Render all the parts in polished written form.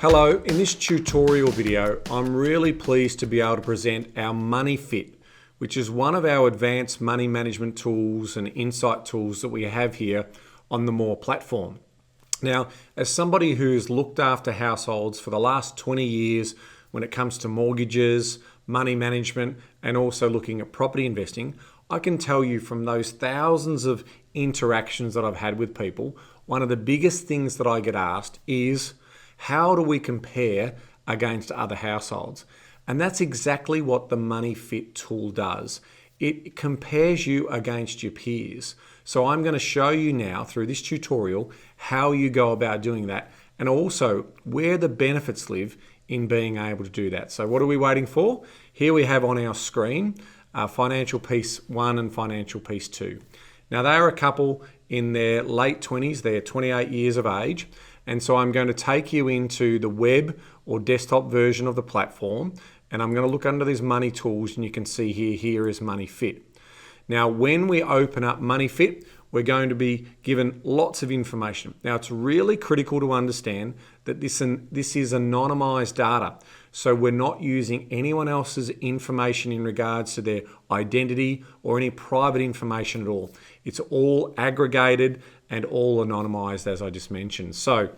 Hello, in this tutorial video, I'm really pleased to be able to present our MoneyFIT, which is one of our advanced money management tools and insight tools that we have here on the Moorr platform. Now, as somebody who's looked after households for the last 20 years when it comes to mortgages, money management, and also looking at property investing, I can tell you from those thousands of interactions that I've had with people, one of the biggest things that I get asked is, how do we compare against other households? And that's exactly what the MoneyFIT tool does. It compares you against your peers. So I'm going to show you now through this tutorial how you go about doing that and also where the benefits live in being able to do that. So what are we waiting for? Here we have on our screen Financial Piece 1 and Financial Piece 2. Now they are a couple in their late 20s, they're 28 years of age, and so I'm going to take you into the web or desktop version of the platform, and I'm going to look under these money tools, and you can see here is MoneyFIT. Now when we open up MoneyFIT, we're going to be given lots of information. Now it's really critical to understand that this is anonymized data. So we're not using anyone else's information in regards to their identity or any private information at all. It's all aggregated and all anonymized, as I just mentioned. So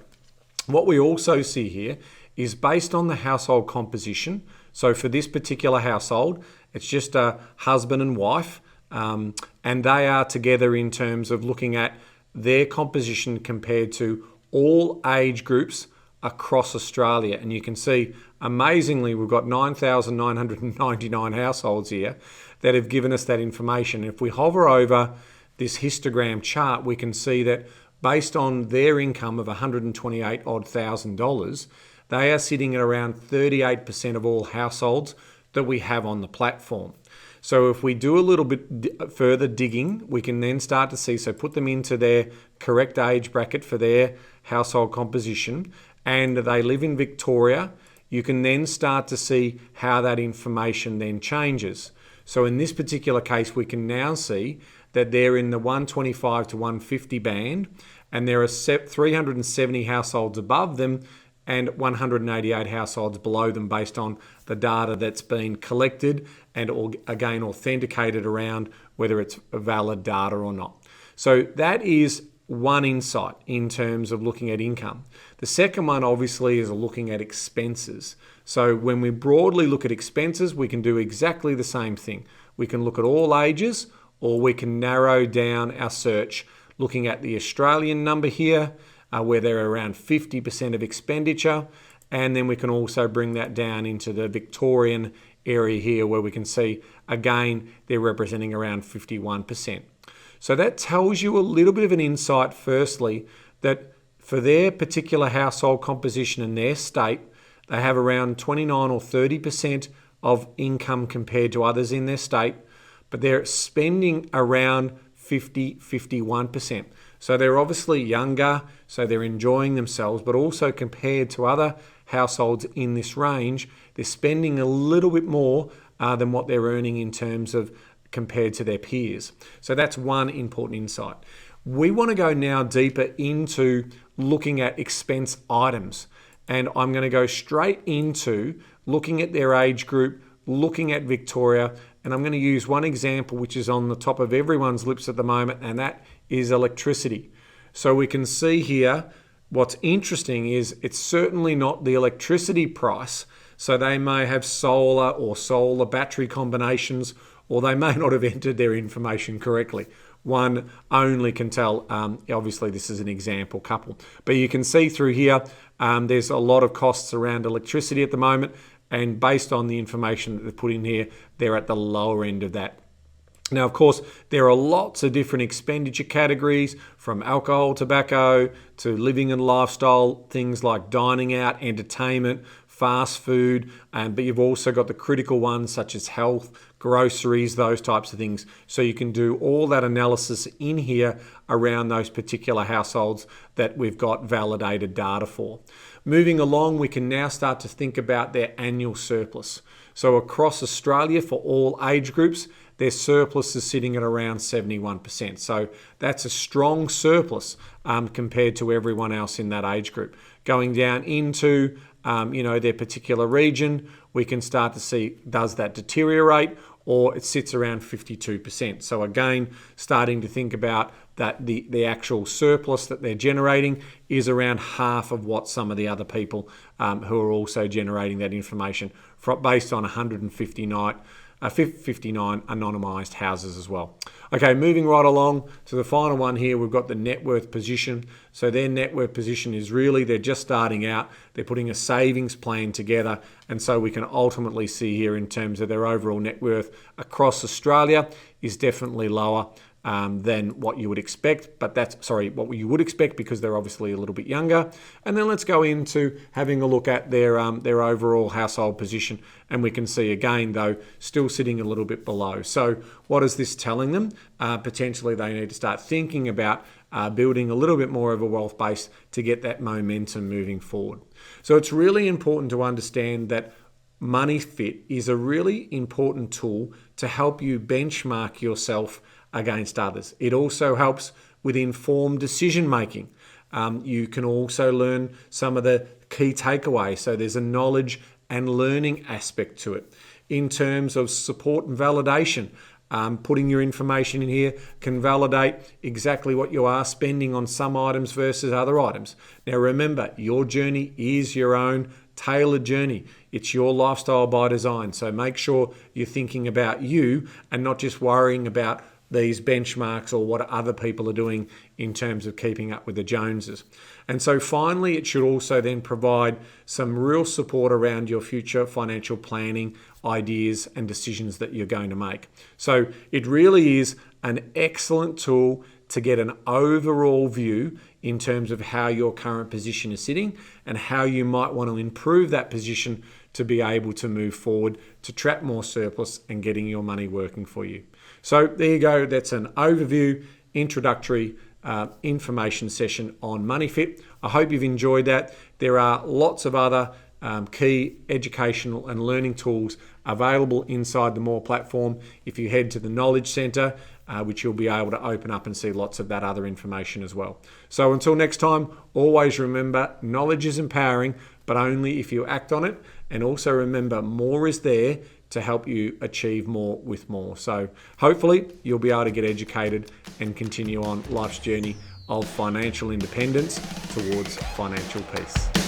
what we also see here is based on the household composition. So for this particular household, it's just a husband and wife, and they are together in terms of looking at their composition compared to all age groups across Australia. And you can see, amazingly, we've got 9,999 households here that have given us that information. If we hover over this histogram chart, we can see that based on their income of $128,000 odd, they are sitting at around 38% of all households that we have on the platform. So if we do a little bit further digging, we can then start to see, so put them into their correct age bracket for their household composition, and they live in Victoria, you can then start to see how that information then changes. So in this particular case, we can now see that they're in the 125 to 150 band, and there are 370 households above them and 188 households below them based on the data that's been collected and again authenticated around whether it's valid data or not. So that is one insight in terms of looking at income. The second one obviously is looking at expenses. So when we broadly look at expenses, we can do exactly the same thing. We can look at all ages, or we can narrow down our search looking at the Australian number here, where they're around 50% of expenditure, and then we can also bring that down into the Victorian area here where we can see again they're representing around 51%. So that tells you a little bit of an insight, firstly, that for their particular household composition in their state, they have around 29 or 30% of income compared to others in their state, but they're spending around 51%. So they're obviously younger, so they're enjoying themselves, but also compared to other households in this range, they're spending a little bit more than what they're earning in terms of compared to their peers. So that's one important insight. We want to go now deeper into looking at expense items, and I'm going to go straight into looking at their age group, looking at Victoria, and I'm going to use one example which is on the top of everyone's lips at the moment, and that is electricity. So we can see here, what's interesting is it's certainly not the electricity price. So they may have solar or solar battery combinations, or they may not have entered their information correctly. One only can tell. Obviously this is an example couple, but you can see through here there's a lot of costs around electricity at the moment, and based on the information that they've put in here, they're at the lower end of that. Now, of course, there are lots of different expenditure categories, from alcohol, tobacco, to living and lifestyle, things like dining out, entertainment, fast food, but you've also got the critical ones such as health, groceries, those types of things. So you can do all that analysis in here around those particular households that we've got validated data for. Moving along, we can now start to think about their annual surplus. So across Australia, for all age groups, their surplus is sitting at around 71%. So that's a strong surplus compared to everyone else in that age group. Going down into their particular region, we can start to see, does that deteriorate, or it sits around 52%. So again, starting to think about that the actual surplus that they're generating is around half of what some of the other people who are also generating that information based on 159 anonymised houses as well. Okay, moving right along to the final one here, we've got the net worth position. So their net worth position is really, they're just starting out, they're putting a savings plan together, and so we can ultimately see here in terms of their overall net worth across Australia is definitely lower than what you would expect, what you would expect because they're obviously a little bit younger. And then let's go into having a look at their overall household position, and we can see again though still sitting a little bit below. So what is this telling them? Potentially they need to start thinking about building a little bit more of a wealth base to get that momentum moving forward. So it's really important to understand that MoneyFIT is a really important tool to help you benchmark yourself against others. It also helps with informed decision making. You can also learn some of the key takeaways. So there's a knowledge and learning aspect to it. In terms of support and validation, putting your information in here can validate exactly what you are spending on some items versus other items. Now remember, your journey is your own tailored journey. It's your lifestyle by design. So make sure you're thinking about you and not just worrying about these benchmarks or what other people are doing in terms of keeping up with the Joneses. And so finally, it should also then provide some real support around your future financial planning ideas and decisions that you're going to make. So it really is an excellent tool to get an overall view in terms of how your current position is sitting and how you might want to improve that position to be able to move forward to trap more surplus and getting your money working for you. So there you go. That's an overview, introductory information session on MoneyFIT. I hope you've enjoyed that. There are lots of other key educational and learning tools available inside the Moorr platform. If you head to the Knowledge Centre, which you'll be able to open up and see lots of that other information as well. So until next time, always remember, knowledge is empowering, but only if you act on it. And also remember, more is there to help you achieve more with more. So hopefully you'll be able to get educated and continue on life's journey of financial independence towards financial peace.